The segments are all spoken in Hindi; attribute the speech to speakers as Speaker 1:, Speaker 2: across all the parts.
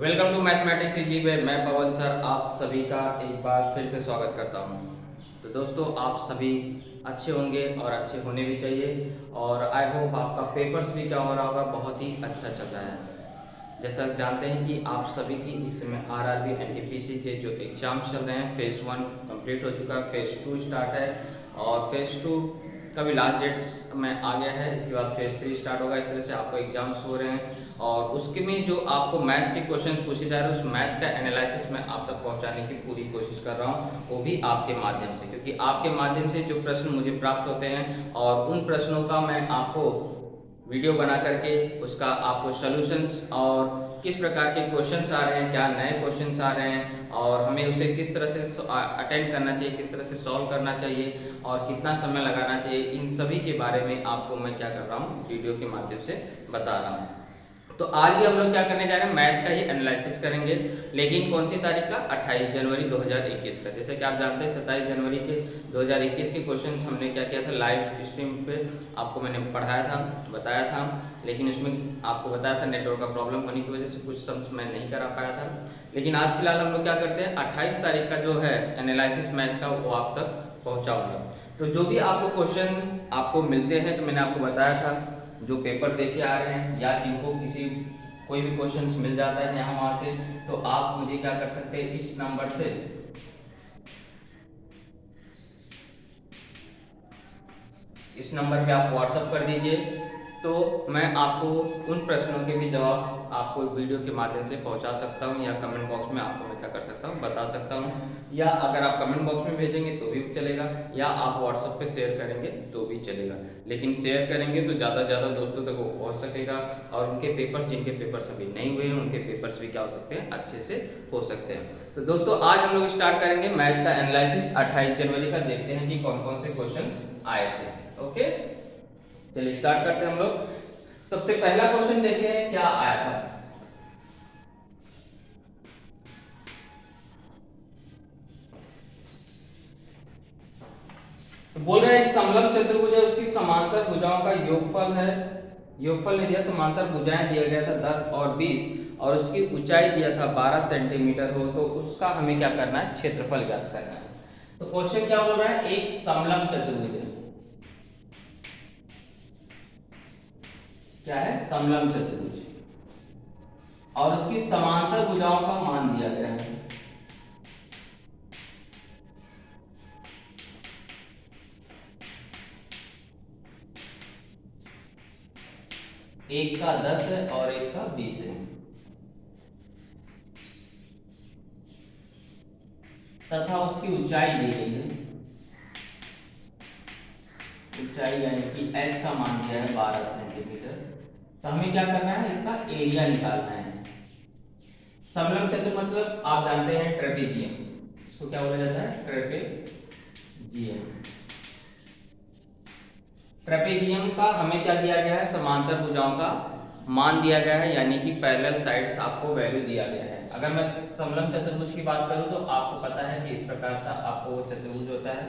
Speaker 1: वेलकम टू मैथमेटिक्स जी में मैं पवन सर आप सभी का एक बार फिर से स्वागत करता हूं। तो दोस्तों आप सभी अच्छे होंगे और अच्छे होने भी चाहिए और आई होप आपका पेपर्स भी क्या हो रहा होगा, बहुत ही अच्छा चल रहा है। जैसा जानते हैं कि आप सभी की इस समय आरआरबी एनटीपीसी के जो एग्जाम्स चल रहे हैं, फेज़ 1 कंप्लीट हो चुका है, फेज़ 2 स्टार्ट है और फेज़ 2 का भी लास्ट डेट में आ गया है। इसके बाद फेज़ 3 स्टार्ट होगा। इस तरह से आपको एग्जाम्स हो रहे हैं और उसके में जो आपको मैथ्स के क्वेश्चन पूछे जा रहे हैं, उस मैथ्स का एनालिसिस मैं आप तक पहुंचाने की पूरी कोशिश कर रहा हूं, वो भी आपके माध्यम से, क्योंकि आपके माध्यम से जो प्रश्न मुझे प्राप्त होते हैं और उन प्रश्नों का मैं आपको वीडियो बना करके उसका आपको सॉल्यूशंस और किस प्रकार के क्वेश्चंस आ रहे हैं, क्या नए क्वेश्चंस आ रहे हैं और हमें उसे किस तरह से अटेंड करना चाहिए, किस तरह से सॉल्व करना चाहिए और कितना समय लगाना चाहिए, इन सभी के बारे में आपको मैं क्या कर रहा हूँ, वीडियो के माध्यम से बता रहा हूँ। तो आज भी हम लोग क्या करने जा रहे हैं, मैथ्स का ही एनालिसिस करेंगे, लेकिन कौन सी तारीख का, 28 जनवरी 2021 का। जैसे कि आप जानते हैं 27 जनवरी के 2021 के क्वेश्चंस हमने क्या किया था, लाइव स्ट्रीम पे आपको मैंने पढ़ाया था, बताया था, लेकिन उसमें आपको बताया था नेटवर्क का प्रॉब्लम होने की वजह से कुछ सम्स मैं नहीं करा पाया था। लेकिन आज फिलहाल हम लोग क्या करते हैं, 28 तारीख का जो है एनालिसिस मैथ्स का वो आप तक पहुँचाऊँगा। तो जो भी आपको क्वेश्चन आपको मिलते हैं, तो मैंने आपको बताया था, जो पेपर दे के आ रहे हैं या जिनको किसी कोई भी क्वेश्चंस मिल जाता है यहाँ वहाँ से, तो आप मुझे क्या कर सकते हैं, इस नंबर पे आप व्हाट्सअप कर दीजिए। तो मैं आपको उन प्रश्नों के भी जवाब आपको वीडियो के माध्यम से पहुंचा सकता हूं या कमेंट बॉक्स में आपको मैं क्या कर सकता हूं, बता सकता हूं, या अगर आप कमेंट बॉक्स में भेजेंगे तो भी चलेगा या आप व्हाट्सएप पे शेयर करेंगे तो भी चलेगा। लेकिन शेयर करेंगे तो ज़्यादा ज़्यादा दोस्तों तक वो पहुँच सकेगा और उनके पेपर्स, जिनके पेपर्स अभी नहीं हुए हैं, उनके पेपर्स भी क्या हो सकते हैं, अच्छे से हो सकते हैं। तो दोस्तों आज हम लोग स्टार्ट करेंगे मैथ्स का एनालिसिस 28 जनवरी का। देखते हैं कि कौन कौन से क्वेश्चन आए थे। ओके, चलिए स्टार्ट करते हैं हम लोग। सबसे पहला क्वेश्चन देखते हैं क्या आया था। तो बोल रहे हैं एक समलंब चतुर्भुज है, उसकी समांतर भुजाओं का योगफल है, योगफल नहीं दिया, समांतर भुजाएं दिया गया था 10 और 20 और उसकी ऊंचाई दिया था 12 सेंटीमीटर हो, तो उसका हमें क्या करना है, क्षेत्रफल ज्ञात करना है। तो क्वेश्चन क्या बोल रहा है, एक समलंब चतुर्भुज है, क्या है, समलंब चतुर्भुज, और उसकी समांतर भुजाओं का मान दिया गया है। एक का 10 है और एक का 20 है, तथा उसकी ऊंचाई दी गई है, ऊंचाई यानी कि h का मान दिया है 12 सेंटीमीटर। तो हमें क्या करना है, इसका एरिया निकालना है। समलंब चतुर्भुज मतलब आप जानते हैं ट्रेपेजियम, इसको क्या बोला जाता है, ट्रेपेजियम। ट्रेपेजियम का हमें क्या दिया गया है, समांतर भुजाओं का मान दिया गया है, यानी कि पैरेलल साइड्स आपको वैल्यू दिया गया है। अगर मैं समलंब चतुर्भुज की बात करूं तो आपको पता है कि इस प्रकार से आपको चतुर्भुज होता है,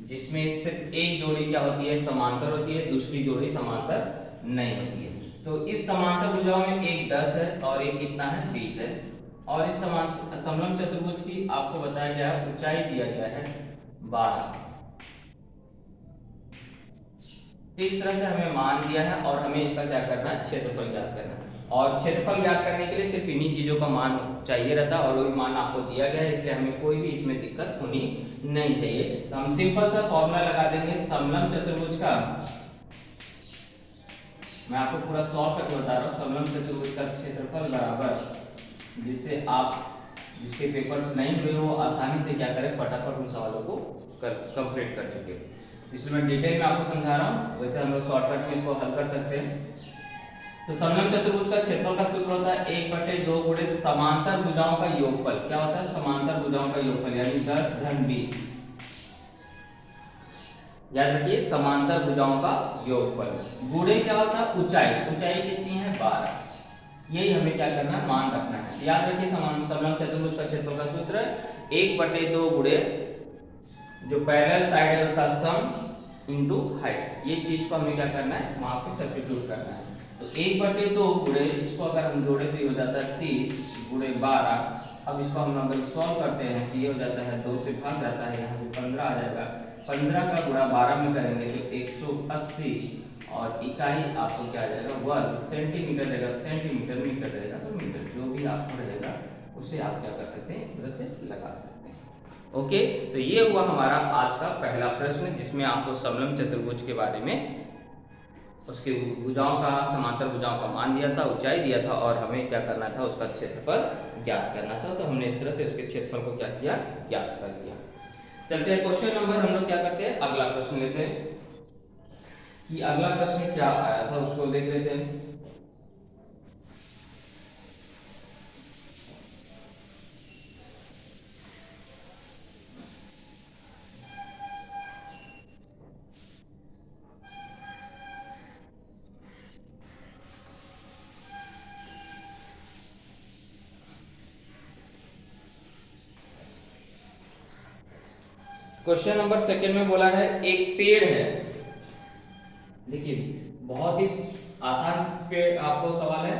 Speaker 1: जिसमें सिर्फ एक जोड़ी क्या होती है, समांतर होती है, दूसरी जोड़ी समांतर नहीं होती है। तो इस समांतर भुजाओं में एक 10 है और एक कितना है, 20 है, और इस समांतर समलंब चतुर्भुज की आपको बताया गया है, ऊंचाई दिया गया है 12। इस तरह से हमें मान दिया है और हमें इसका क्या करना है, क्षेत्रफल ज्ञात करना है। और क्षेत्रफल ज्ञात करने के लिए सिर्फ इन्हीं चीजों का मान चाहिए रहता है और वही मान आपको दिया गया है, इसलिए हमें कोई भी इसमें दिक्कत होनी नहीं चाहिए। तो हम सिंपल सा फॉर्मूला लगा देंगे समलंब चतुर्भुज का, मैं आपको पूरा सॉल्व करके बता रहा हूँ। समलंब चतुर्भुज का क्षेत्रफल बराबर, जिससे आप जिसके पेपर्स नहीं हुए वो आसानी से क्या करें, फटाफट उन सवालों को कंप्लीट कर चुके। इसलिए मैं डिटेल में आपको समझा रहा हूँ, वैसे हम लोग शॉर्टकट में इसको हल कर सकते हैं। तो समलंब चतुर्भुज का क्षेत्रफल का सूत्र होता है 1/2 गुणे समांतर भुजाओं का योगफल। क्या होता है, समांतर भुजाओं का योगफल, यानी 10 धन 20। याद रखिए, समांतर भुजाओं का योगफल गुणे क्या होता है, ऊंचाई, ऊंचाई कितनी है, 12। यही हमें क्या करना है, मान रखना है। याद रखिए समलंब चतुर्भुज का क्षेत्रफल का सूत्र 1/2 गुणे जो पैरेलल साइड है उसका सम इनटू हाइट, ये चीज को हमें क्या करना है, वहां पे सब्स्टिट्यूट करना है। तो 1/2 गुणे इसको अगर हम जोड़े तो ये हो जाता है 30 गुणे 12। अब इसको हम अगर सॉल्व करते हैं तो ये हो जाता है 2 से भाग जाता है, यहाँ पे 15 आ जाएगा। 15 का गुणा 12 में करेंगे तो 180 और इकाई आपको क्या आ जाएगा वर्ग। सेंटीमीटर रहेगा सेंटीमीटर, मीटर रहेगा तो मीटर, जो भी आपको रहेगा उसे आप क्या कर सकते हैं, इस तरह से लगा सकते हैं। ओके, तो ये हुआ हमारा आज का पहला प्रश्न, जिसमें आपको समलंब चतुर्भुज के बारे में उसके भुजाओं का, समांतर भुजाओं का मान दिया था, ऊंचाई दिया था और हमें क्या करना था, उसका क्षेत्रफल ज्ञात करना था। तो हमने इस तरह से उसके क्षेत्रफल को क्या किया, ज्ञात कर लिया। चलते हैं क्वेश्चन नंबर, हम लोग क्या करते हैं, अगला प्रश्न लेते हैं कि अगला प्रश्न क्या आया था उसको देख लेते हैं। क्वेश्चन नंबर सेकंड में बोला है एक पेड़ है। देखिए बहुत ही आसान पेड़ आपको सवाल है,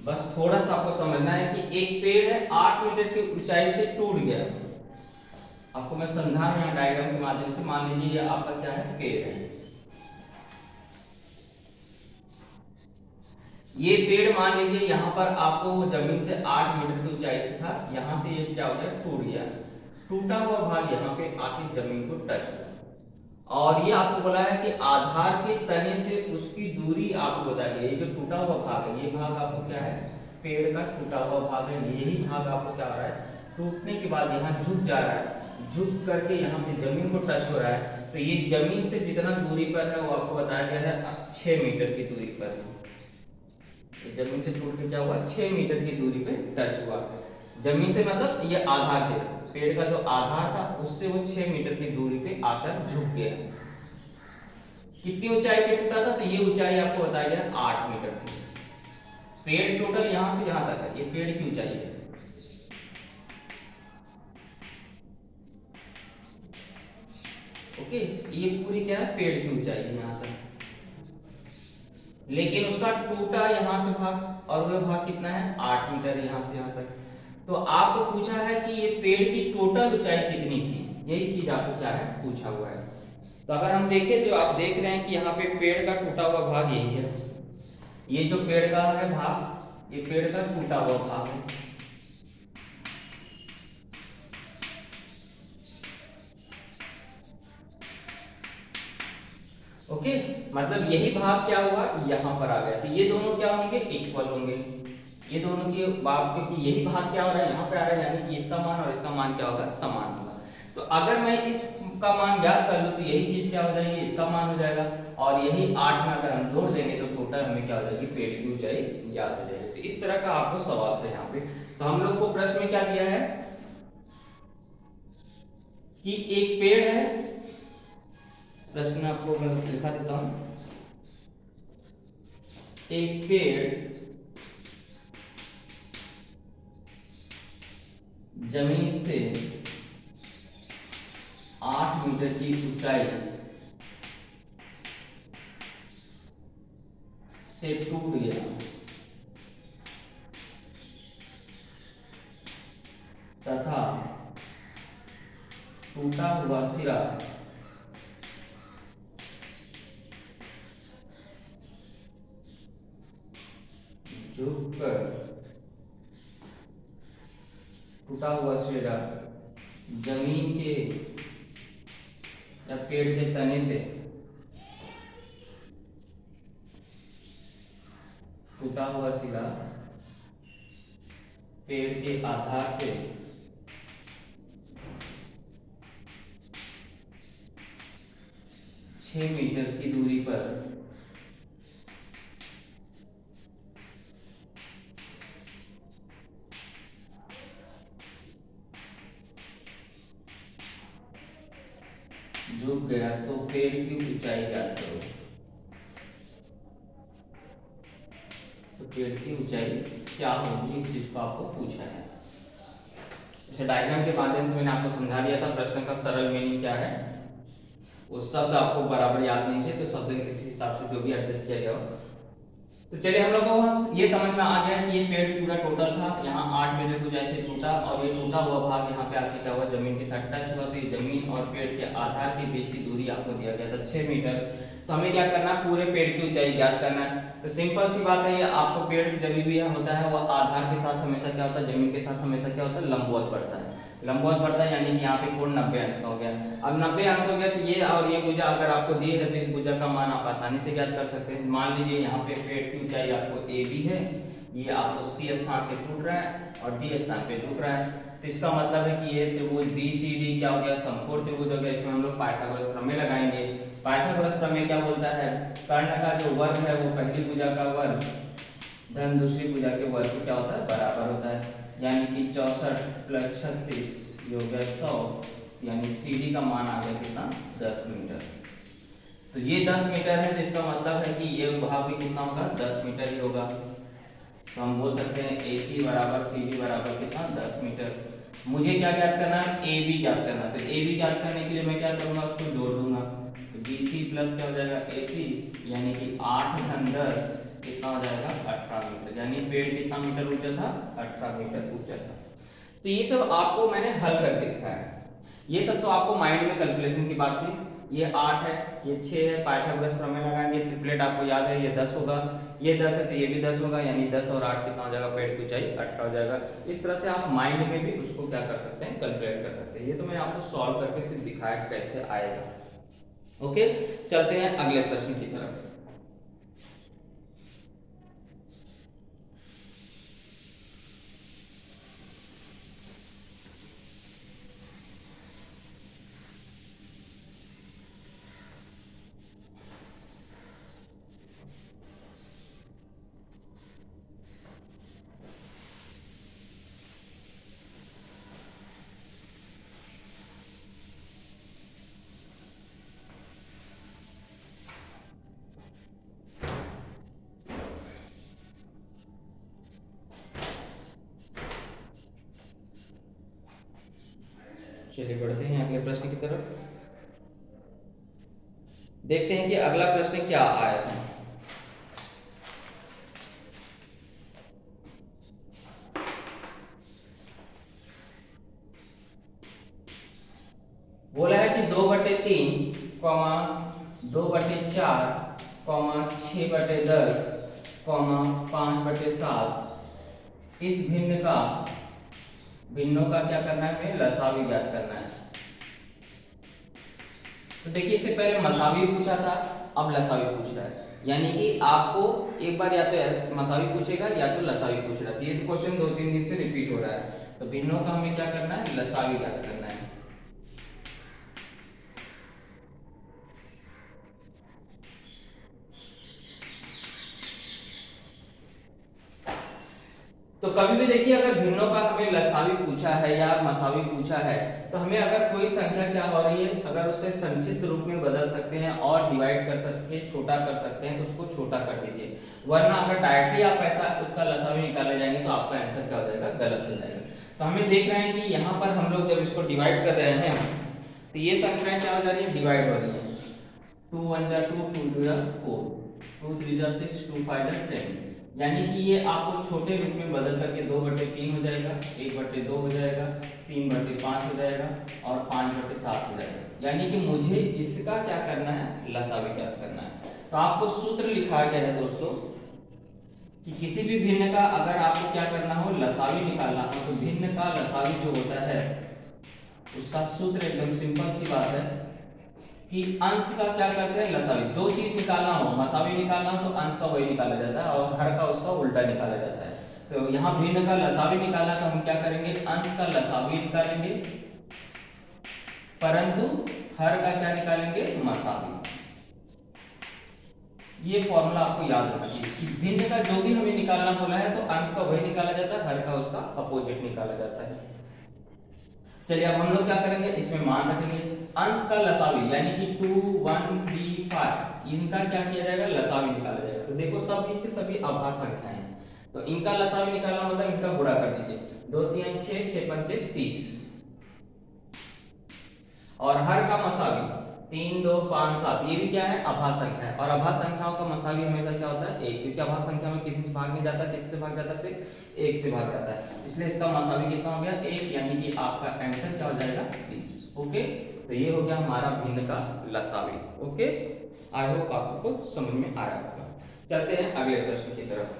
Speaker 1: बस थोड़ा सा आपको समझना है कि एक पेड़ है 8 मीटर की ऊंचाई से टूट गया। आपको मैं समझा रहा हूं डायग्राम के माध्यम से। मान लीजिए ये आपका क्या है, पेड़ है। ये पेड़ मान लीजिए यहाँ पर आपको जमीन से 8 मीटर की ऊंचाई से था, यहाँ से ये क्या हो गया, टूट गया। टूटा हुआ भाग यहाँ पे आके जमीन को टच हुआ और ये आपको बोला है कि आधार के तने से उसकी दूरी आपको बता दी। ये जो टूटा हुआ भाग है, ये भाग आपको क्या है, पेड़ का टूटा हुआ भाग है। यही भाग आपको क्या हो रहा है, टूटने के बाद यहाँ झुक जा रहा है, झुक करके यहाँ पे जमीन को टच हो रहा है। तो ये जमीन से जितना दूरी पर है वो आपको बताया गया है 6 मीटर की दूरी पर है। जमीन से टूट के क्या हुआ, 6 मीटर की दूरी पे टच हुआ। जमीन से मतलब ये आधार थे, पेड़ का जो आधार था उससे वो 6 मीटर की दूरी पे आकर झुक गया। कितनी ऊंचाई पे टूटा था, तो ये ऊंचाई आपको बताया गया 8 मीटर थी। पेड़ टोटल यहां से यहां तक है, ये पेड़ की ऊंचाई है। ओके, ये पूरी क्या है, पेड़ की ऊंचाई है यहां तक। लेकिन उसका टूटा यहां से भाग और वह भाग कितना है, 8 मीटर यहां से यहां तक। तो आपको पूछा है कि ये पेड़ की टोटल ऊंचाई कितनी थी, यही चीज आपको क्या है, पूछा हुआ है। तो अगर हम देखें तो आप देख रहे हैं कि यहाँ पे पेड़ का टूटा हुआ भाग यही है। ये जो पेड़ का है भाग, ये पेड़ का टूटा हुआ भाग है। ओके, मतलब यही भाग क्या हुआ, यहाँ पर आ गया। तो ये दोनों क्या होंगे, इक्वल होंगे। ये दोनों के भाग, क्योंकि यही भाग क्या हो रहा है, यहाँ पे आ रहा है, यानी कि इसका मान और इसका मान क्या होगा, समान होगा। तो अगर मैं इसका मान ज्ञात कर लूं तो यही चीज क्या हो जाएगी, इसका मान हो जाएगा। और यही 8 में अगर हम जोड़ देंगे तो टोटल हमें क्या हो जाएगी, पेड़ की ऊंचाई ज्ञात हो जाएगी। तो इस तरह का आपको सवाल था यहाँ पे। तो हम लोग को प्रश्न में क्या दिया है कि एक पेड़ है। प्रश्न आपको मैं दिखा देता हूं। एक पेड़ जमीन से 8 मीटर की ऊंचाई से टूट गया तथा टूटा हुआ सिरा झुककर, टूटा हुआ सिरा जमीन के या पेड़ के तने से, टूटा हुआ सिरा पेड़ के आधार से 6 मीटर की दूरी पर झुक गया। तो पेड़ की ऊंचाई ज्ञात करो। तो पेड़ की ऊंचाई क्या होगी, इस चीज को आपको पूछा है। इसे डायग्राम के माध्यम से मैंने आपको समझा दिया था। प्रश्न का सरल मीनिंग क्या है, वो शब्द आपको बराबर याद नहीं थे, तो शब्द इस हिसाब से जो भी एडजस्ट किया गया हो तो चलिए हम लोग को ये समझ में आ गया कि ये पेड़ पूरा टोटल था, यहाँ 8 मीटर कुछ ऐसे टूटा और ये टूटा हुआ भाग यहाँ पे आके क्या हुआ, जमीन के साथ टच हुआ। तो ये जमीन और पेड़ के आधार के बीच की दूरी आपको दिया गया था 6 मीटर। तो हमें क्या करना है, पूरे पेड़ की ऊंचाई ज्ञात करना है। तो सिंपल सी बात है, ये आपको पेड़ जब भी होता है वो आधार के साथ हमेशा क्या होता है, जमीन के साथ हमेशा क्या होता है, लंबवत बढ़ता है। लंबवत बढ़ता है यानी कि यहाँ पे कोण 90 अंश का हो गया। अब 90 अंश हो गया तो ये और ये भुजा अगर आपको दी है तो इस भुजा का मान आप आसानी से ज्ञात कर सकते हैं। मान लीजिए यहाँ पे पेड़ की ऊंचाई आपको ए बी है, ये आपको सी स्थान से टूट रहा है और डी स्थान पे झुक रहा है। तो इसका मतलब है कि ये त्रिभुज बी सी डी क्या हो गया, समकोण त्रिभुज हो गया। इसमें हम लोग पाइथागोरस प्रमेय लगाएंगे। पाइथागोरस प्रमेय क्या बोलता है, कर्ण का जो वर्ग है वो पहली भुजा का वर्ग धन दूसरी भुजा के वर्ग को क्या होता है, बराबर होता है। यानी कि 64 प्लस 36 ये हो गया 100, यानी CD का मान आ गया कितना, 10 मीटर। तो ये 10 मीटर है, तो इसका मतलब है कि ये भाग भी कितना होगा, 10 मीटर ही होगा। तो हम बोल सकते हैं AC बराबर CD बराबर कितना, 10 मीटर। मुझे क्या ज्ञात करना है, AB ज्ञात करना है। तो AB ज्ञात करने के लिए मैं क्या करूंगा, उसको जोड़ दूंगा। तो BC प्लस क्या हो जाएगा AC, यानी कि 8 धन 10 कितना हो जाएगा, 18 मीटर। यानी पेड़ कितना मीटर ऊंचा था, 18 मीटर ऊंचा था। तो ये सब आपको मैंने हल करके दिखाया है। ये सब तो आपको माइंड में कैलकुलेशन की बात थी। ये 8 है, ये 6 है, पाइथागोरस प्रमेय लगाएंगे, ट्रिपलेट आपको याद है, ये 10 होगा, ये 10 है तो ये भी 10 होगा, यानी 10 और 8 कितना हो जाएगा, पेड़ की ऊंचाई 18 हो जाएगा। इस तरह से आप माइंड में भी उसको क्या कर सकते हैं, कैलकुलेट कर सकते हैं। ये तो मैंने आपको सॉल्व करके सिर्फ दिखाया कैसे आएगा। ओके, चलते हैं अगले प्रश्न की तरफ। चलिए बढ़ते हैं अगले प्रश्न की तरफ। देखते हैं कि अगला प्रश्न क्या आया था। बोला है कि 2/3 कॉमा 2/4 कॉमा 6/10 कॉमा 5/7 इस भिन्नों का क्या करना है, हमें लसावी ज्ञात करना है। तो देखिए इससे पहले मसावी पूछा था, अब लसावी पूछ रहा है। यानी कि आपको एक बार या तो मसावी पूछेगा या तो लसावी पूछ रहा है। ये क्वेश्चन 2-3 दिन से रिपीट हो रहा है। तो भिन्नों का हमें क्या करना है, लसावी ज्ञात करना है। तो कभी भी देखिए अगर भिन्नों का हमें लसावी पूछा है या मसावी पूछा है, तो हमें अगर कोई संख्या क्या हो रही है, अगर उसे संक्षिप्त रूप में बदल सकते हैं और डिवाइड कर सकते हैं, छोटा कर सकते हैं, तो उसको छोटा कर दीजिए। वरना अगर डायरेक्टली आप ऐसा उसका लसावी निकालने जाएंगे तो आपका आंसर क्या हो जाएगा, गलत हो जाएगा। तो हमें देख रहे हैं कि यहाँ पर हम लोग जब इसको डिवाइड कर रहे हैं तो ये संख्याएं क्या हो जा रही है, डिवाइड हो रही है। 2 1 जा 2, 2 2 जा 4, 2 3 जा 6, 2 5 जा 10। यानी कि ये आपको छोटे रूप में बदल करके 2/3 हो जाएगा, 1/2 हो जाएगा, 3/5 हो जाएगा और 5/7 हो जाएगा। यानी कि मुझे इसका क्या करना है, लसावी ज्ञात करना है। तो आपको सूत्र लिखा गया है दोस्तों कि किसी भी भिन्न का अगर आपको क्या करना हो, लसावी निकालना हो, तो भिन्न का लसावी जो होता है उसका सूत्र एकदम सिंपल सी बात है कि अंश का क्या करते हैं, लसावी। जो चीज निकालना हो, मसावी निकालना हो तो अंश का वही निकाला जाता है और हर का उसका उल्टा निकाला जाता है। तो यहाँ भिन्न का लसावी निकालना तो हम क्या करेंगे, अंश का लसावी निकालेंगे, परंतु हर का क्या निकालेंगे, मसावी। ये फॉर्मूला आपको याद रखना चाहिए कि भिन्न का जो भी हमें निकालना बोला है तो अंश का वही निकाला जाता है, हर का उसका अपोजिट निकाला जाता है। चलिए अब हम लोग क्या करेंगे, इसमें मान रखेंगे अंश का लसावी, यानी कि 2 1 3 5 इनका क्या किया जाएगा, लसावी निकाला जाएगा। तो देखो सभी के सभी अभाज्य संख्याएं हैं, तो इनका लसावी निकालना मतलब इनका गुणा कर दीजिए। 2 3 6, 6 5 30 और हर का मसावी 3 2 5 7, ये भी क्या है, अभाज्य संख्या है। और अभाज्य संख्याओं का मसावी हमेशा क्या होता है, 1, क्योंकि अभाज्य संख्या में किसी से भाग नहीं जाता, किसी से भाग जाता है, सिर्फ 1 से भाग जाता है, इसलिए इसका मसावी कितना हो गया, 1, यानी कि आपका आंसर क्या हो जाएगा, 30। ओके, तो ये हो गया हमारा भिन्न का लसावी। ओके, आई होप आपको समझ में आया होगा। चलते हैं अगले प्रश्न की तरफ।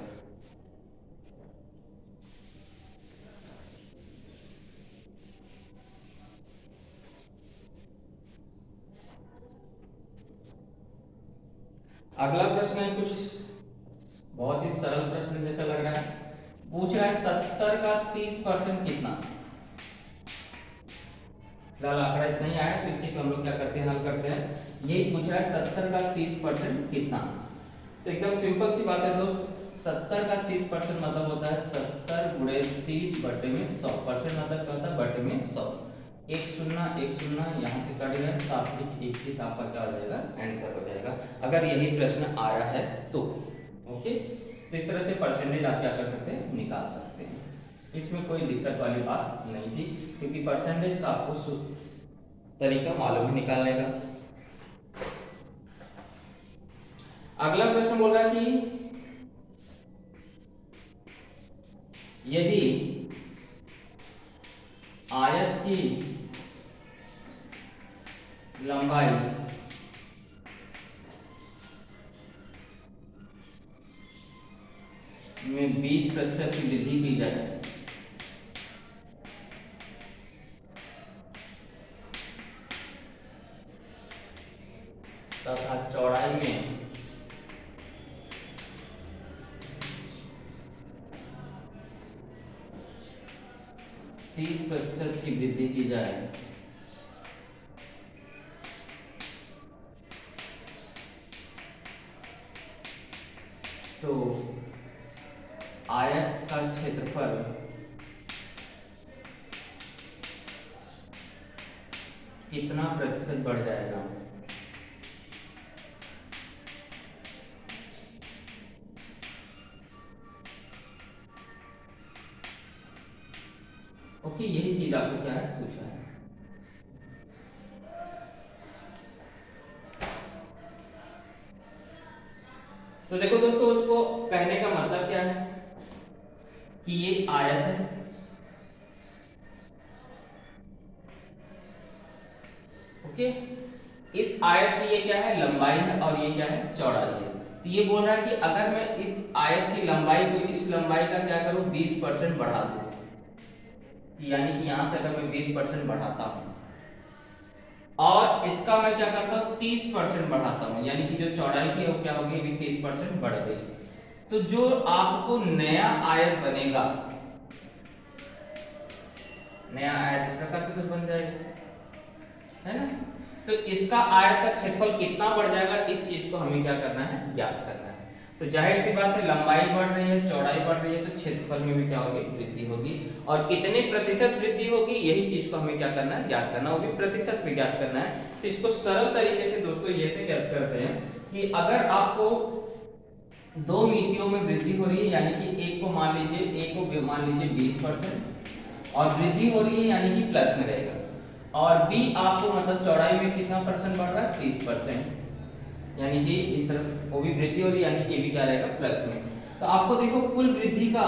Speaker 1: अगला प्रश्न है कुछ बहुत ही सरल प्रश्न जैसा लग रहा है। पूछ रहा है 70 का 30% कितना। फिलहाल आंकड़ा इतना ही आया, तो इसी को हम लोग क्या करते हैं, हल करते हैं। यही पूछ रहा है 70 का 30% कितना। तो एकदम सिंपल सी बात है दोस्त, 70 का 30% मतलब होता है 70 गुणे 30 बटे में 100%, मतलब क्या होता है, बटे में 100। एक शून्य यहाँ से कट गया, 7 21 आपका क्या हो जाएगा, आंसर हो जाएगा, अगर यही प्रश्न आया है तो। ओके, तो इस तरह से परसेंटेज आप क्या कर सकते हैं, निकाल सकते हैं। इसमें कोई दिक्कत वाली बात नहीं थी, क्योंकि परसेंटेज का आपको तरीका मालूम है निकालने का। अगला प्रश्न बोल रहा है कि यदि आयत की लंबाई में 20% की वृद्धि की जाए तथा चौड़ाई में 30% की वृद्धि की जाए तो आयत का क्षेत्रफल कितना प्रतिशत बढ़ जाएगा। ओके, यही चीज आपको क्या है, पूछा है। तो देखो दोस्तों, उसको कहने का मतलब क्या है कि ये आयत है, ओके, इस आयत की ये क्या है, लंबाई है, और ये क्या है, चौड़ाई है। तो ये बोल रहा है कि अगर मैं इस आयत की लंबाई को इस लंबाई का क्या करूं, 20% बढ़ा दूं, यानी कि यहां से अगर मैं 20% बढ़ाता हूं और इसका मैं क्या करता हूं, 30% बढ़ाता हूं, यानी कि जो चौड़ाई थी वो क्या हो गई, 30% बढ़ गई, तो जो आपको नया आयत बनेगा, नया आयत इस प्रकार से कुछ बन जाएगा, है ना। तो इसका आयत का क्षेत्रफल कितना बढ़ जाएगा, इस चीज को हमें क्या करना है, ज्ञात करना है। तो जाहिर सी बात है, लंबाई बढ़ रही है, चौड़ाई बढ़ रही है, तो क्षेत्रफल में भी क्या होगी, वृद्धि होगी, और कितने प्रतिशत वृद्धि होगी, यही चीज को हमें क्या करना है, ज्ञात करना, वो भी प्रतिशत में ज्ञात करना है। तो इसको सरल तरीके से दोस्तों ये से ज्ञात करते हैं कि अगर आपको दो मितियों में वृद्धि हो रही है, यानी कि एक को मान लीजिए, एक को मान लीजिए 20% और वृद्धि हो रही है, यानी कि प्लस में रहेगा, और बी आपको मतलब चौड़ाई में कितना परसेंट बढ़ रहा है, 30%, यानी कि इस तरफ वो भी वृद्धि हो रही है, यानी कि ये भी क्या रहेगा, प्लस में। तो आपको देखो कुल वृद्धि का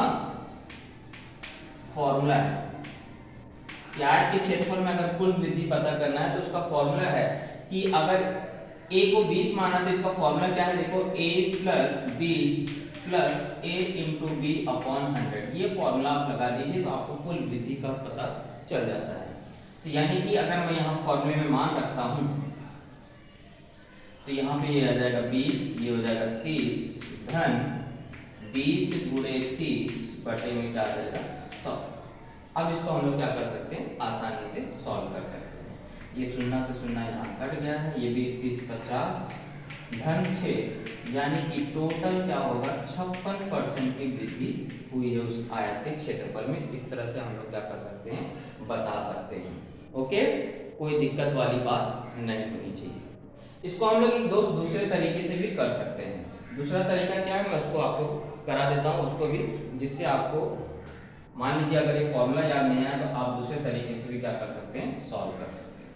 Speaker 1: फॉर्मूला है, आयत के क्षेत्रफल में अगर कुल वृद्धि पता करना है तो उसका फॉर्मूला है कि अगर a को 20 माना तो इसका फॉर्मूला क्या है, देखो a plus B plus a into B upon 100, ये फॉर्मूला आप लगा दीजिए तो आपको कुल वृद्धि का पता चल जाता है। तो यानी कि अगर मैं यहाँ फॉर्मूले में मान रखता हूँ तो यहाँ पे ये आ जाएगा 20, ये हो जाएगा 30 धन 20 गुणे 30 बटे में क्या आ जाएगा, 100। अब इसको हम लोग क्या कर सकते हैं, आसानी से सॉल्व कर सकते हैं। ये शून्य से शून्य यहाँ कट गया है, ये 20 30 50 धन 6, यानी कि टोटल क्या होगा, 56% की वृद्धि हुई है उस आयत के क्षेत्रफल में। इस तरह से हम लोग क्या कर सकते हैं, बता सकते हैं। ओके, कोई दिक्कत वाली बात नहीं होनी चाहिए। इसको हम लोग एक दोस्त दूसरे तरीके से भी कर सकते हैं। दूसरा तरीका क्या है, मैं उसको आपको करा देता हूँ उसको भी, जिससे आपको मान लीजिए अगर ये फॉर्मूला याद नहीं आया तो आप दूसरे तरीके से भी क्या कर सकते हैं, सॉल्व कर सकते हैं।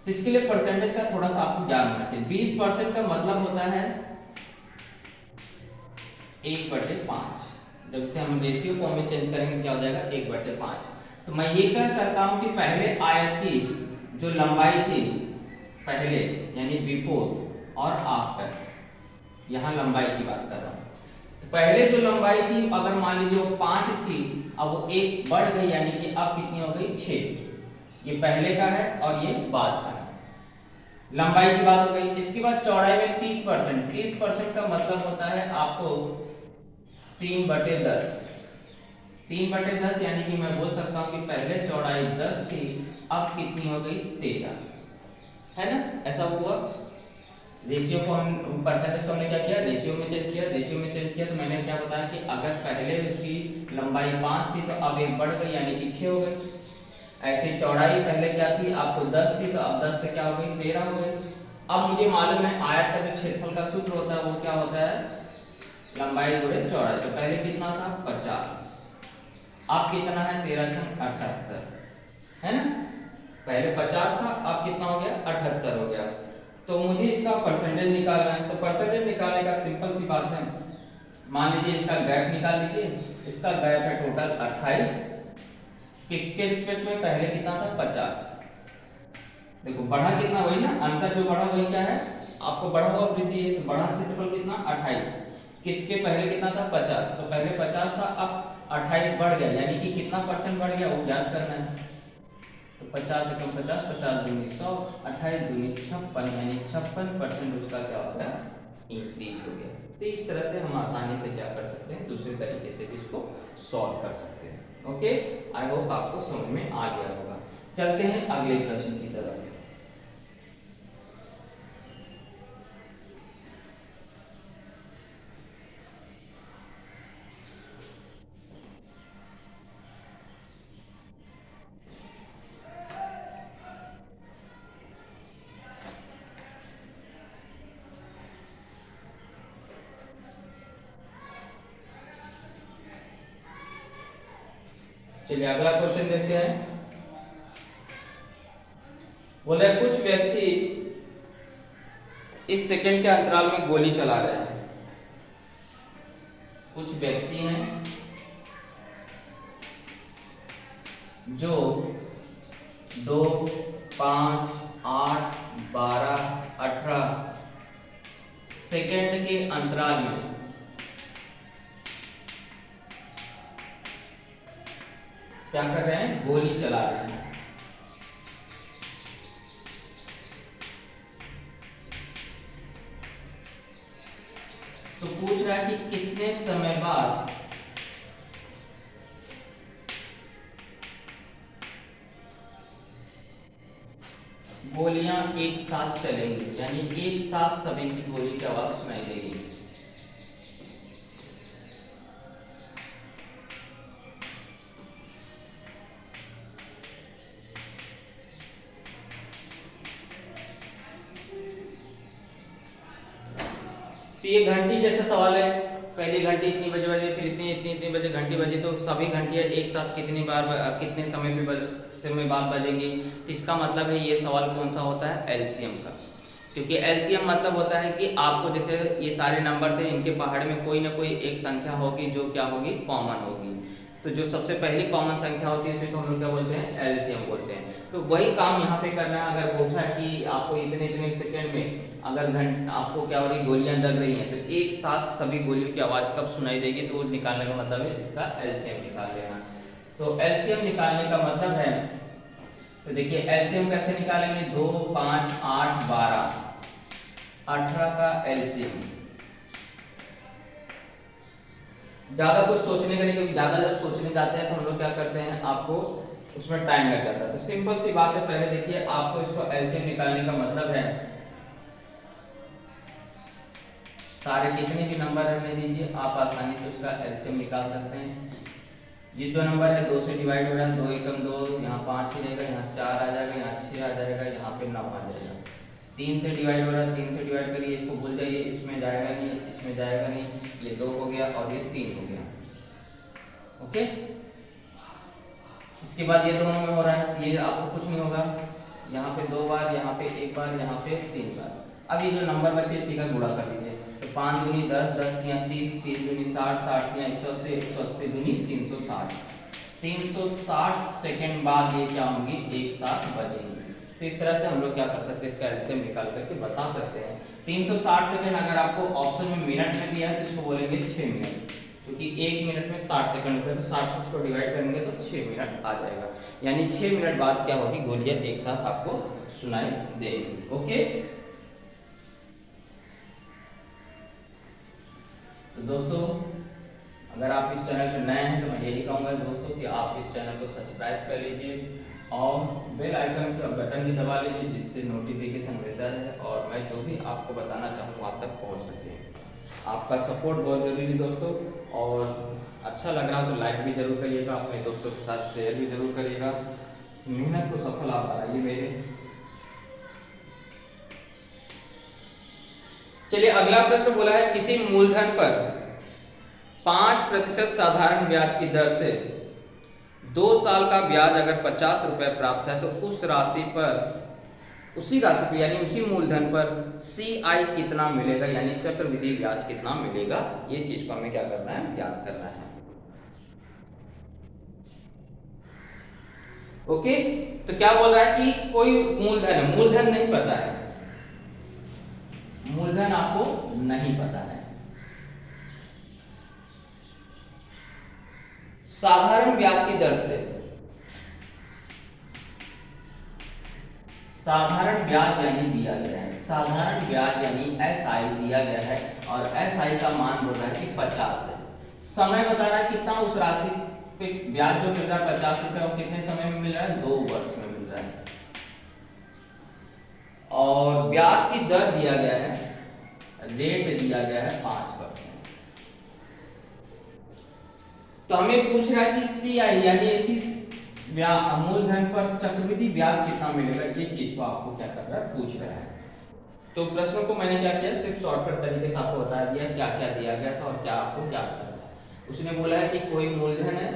Speaker 1: तो इसके लिए परसेंटेज का थोड़ा सा आपको ज्ञान होना चाहिए। 20% का मतलब होता है 1/5। जब से हम रेशियो फॉर्म में चेंज करेंगे तो क्या हो जाएगा 1/5। तो मैं ये कह सकता हूं कि पहले आयत की जो लंबाई थी पहले यानी बिफोर और आफ्टर, यहां लंबाई की बात कर रहा हूं। तो पहले जो लंबाई थी अगर मान लीजिए वो 5 थी, अब वो 1 बढ़ गई यानी कि अब कितनी हो गई 6। ये पहले का है और ये बाद का है। लंबाई की बात हो गई। इसके बाद चौड़ाई में 30%। 30% का मतलब होता है आपको 3/10। 3/10 यानी कि मैं बोल सकता हूं कि पहले चौड़ाई 10 थी, अब कितनी हो गई 13, है ना? ऐसा हुआ। रेशियो को हम परसेंटेज को हमने क्या किया, रेशियो में चेंज किया। रेशियो में चेंज किया तो मैंने क्या बताया कि अगर पहले उसकी लंबाई 5 थी तो अब 1 बढ़ गई यानी कि 6 हो गई। ऐसे चौड़ाई पहले क्या थी आपको 10 थी तो अब 10 से क्या हो गई 13 हो गई। अब मुझे मालूम है आयत का जो क्षेत्रफल का सूत्र होता है वो क्या होता है, लंबाई गुणे चौड़ाई। तो पहले कितना था 50, अब कितना है 13×78, है ना? पहले 50 था, अब कितना हो गया 78 हो गया। तो मुझे इसका परसेंटेज निकालना है। तो परसेंटेज निकालने का सिंपल सी बात है, मान लीजिए इसका गैप निकाल लीजिए। इसका गैप है टोटल 28, किसके रिस्पेक्ट में, पहले कितना था 50। देखो बढ़ा कितना, वही ना अंतर जो बढ़ा वही क्या है आपको बढ़ा हुआ वृद्धि है। तो बढ़ा क्षेत्रफल कितना 28, किसके पहले कितना था 50, तो पहले 50 था अब 28 बढ़ गया यानी कि कितना परसेंट बढ़ गया वो ज्ञात करना है। तो 50 से कम 50, 50 दूनी 100, 28 दूनी 56 यानी 56% उसका क्या हो गया इंक्रीज हो गया। तो इस तरह से हम आसानी से क्या कर सकते हैं, दूसरे तरीके से भी इसको सॉल्व कर सकते हैं। ओके, आई होप आपको समझ में आ गया होगा। चलते हैं अगले प्रश्न की तरफ। चलिए अगला क्वेश्चन देखते हैं। बोले कुछ व्यक्ति इस सेकंड के अंतराल में गोली चला रहे हैं। कुछ व्यक्ति हैं जो 2, 5, 8, 12, 18 सेकंड के अंतराल में क्या कर रहे हैं, गोली चला रहे हैं। तो पूछ रहा है कि कितने समय बाद गोलियां एक साथ चलेंगी, यानी एक साथ सभी की गोली की आवाज सुनाई देगी। तो ये घंटी जैसा सवाल है, पहली घंटी इतनी बजे बजे, फिर इतनी इतनी इतनी बजे घंटी बजी, तो सभी घंटियां एक साथ कितनी बार कितने समय पे समय बाद बजेंगी। तो इसका मतलब है ये सवाल कौन सा होता है, एलसीएम का। क्योंकि एलसीएम मतलब होता है कि आपको जैसे ये सारे नंबर से इनके पहाड़ में कोई ना कोई एक संख्या होगी जो क्या होगी कॉमन होगी। तो जो सबसे पहली कॉमन संख्या होती है इसको हम लोग क्या बोलते हैं, एलसीएम बोलते हैं। तो वही काम यहाँ पे करना है। अगर पूछा कि आपको इतने इतने सेकंड में अगर आपको क्या हो रही गोलियां दग रही हैं, तो एक साथ सभी गोलियों की आवाज कब सुनाई देगी, तो वो निकालने का मतलब है इसका एलसीएम निकाल लेना। तो एलसीएम निकालने का मतलब है, तो देखिए एलसीएम कैसे निकालेंगे, 2, 5, 8, 12, 18 का एलसीएम। ज्यादा कुछ सोचने का नहीं, क्योंकि ज्यादा जब सोचने जाते हैं तो हम लोग क्या करते हैं आपको उसमें टाइम लग जाता है। तो सिंपल सी बात है, पहले देखिए आपको इसको एलसीएम निकालने का मतलब है सारे कितने भी नंबर रहने दीजिए, आप आसानी से उसका एलसीएम निकाल सकते हैं। ये दो नंबर है 2 से डिवाइड हो रहा है, 2 एकम 2, यहाँ 5 ही रहेगा, यहाँ 4 आ जाएगा, यहाँ 6 आ जाएगा, यहाँ पे 9 आ जाएगा। 3 से डिवाइड हो रहा है, 3 से डिवाइड करिए, इसको भूल जाइए, इसमें जाएगा नहीं, इसमें जाएगा नहीं, ये 2 हो गया और ये 3 हो गया। ओके, इसके बाद ये दोनों में हो रहा है, ये आपको कुछ नहीं होगा, यहाँ पे 2 बार, यहाँ पे 1 बार, यहाँ पे 3 बार। अब ये जो नंबर बचे इसी का गुणा कर लीजिए। तो 5 दूनी 10, 10 तियां 30, 30 दूनी 60, 60 तियां 180, 180 दूनी 360। 360 सेकंड बाद ये क्या होंगी, एक साथ बजेंगी। तो इस तरह से हम लोग क्या कर सकते हैं, इसका एलसीएम निकाल करके बता सकते हैं। 360 सेकंड अगर आपको ऑप्शन में मिनट में दिया है तो इसको बोलेंगे 6 मिनट, क्योंकि 1 मिनट में 60 सेकंड होता है, तो 60 से इसको डिवाइड करेंगे तो 6 मिनट आ जाएगा। यानी 6 मिनट बाद क्या होगी, गोलियां एक साथ आपको सुनाई देगी। ओके, तो दोस्तों अगर आप इस चैनल पर नए हैं तो मैं यही कहूँगा दोस्तों कि आप इस चैनल को सब्सक्राइब कर लीजिए और बेल आइकन का बटन भी दबा लीजिए, जिससे नोटिफिकेशन मिलता रहे और मैं जो भी आपको बताना चाहूँ आप तक पहुँच सके। आपका सपोर्ट बहुत जरूरी है दोस्तों, और अच्छा लग रहा तो लाइक भी जरूर करिएगा, अपने दोस्तों के साथ शेयर भी जरूर करिएगा। मेहनत को सफल आप बनाइए मेरे। चलिए अगला प्रश्न बोला है, किसी मूलधन पर 5% साधारण ब्याज की दर से 2 साल का ब्याज अगर 50 रुपए प्राप्त है तो उस राशि पर, उसी राशि पर यानी उसी मूलधन पर CI कितना मिलेगा, यानी चक्रवृद्धि ब्याज कितना मिलेगा। ये चीज को हमें क्या करना है, याद करना है। ओके, तो क्या बोल रहा है कि कोई मूलधन है, मूलधन नहीं पता है, मूलधन आपको नहीं पता है। साधारण ब्याज की दर से, साधारण ब्याज यानी दिया गया है, साधारण ब्याज यानी SI दिया गया है और SI का मान बोल रहा है कि 50 है। समय बता रहा है कितना, उस राशि पे ब्याज जो मिल रहा है 50 रुपए, और कितने समय में मिल रहा है, 2 वर्ष में मिल रहा है। और ब्याज की दर दिया गया है, रेट दिया गया है 5%। तो हमें पूछ रहा है कि CI यानी इसी मूलधन पर चक्रवृद्धि ब्याज कितना मिलेगा, ये चीज को आपको क्या कर रहा है, पूछ रहा है। तो प्रश्न को मैंने क्या किया, सिर्फ शॉर्टकट तरीके से आपको बता दिया क्या क्या दिया गया था और क्या आपको क्या करना है। उसने बोला है कि कोई मूलधन है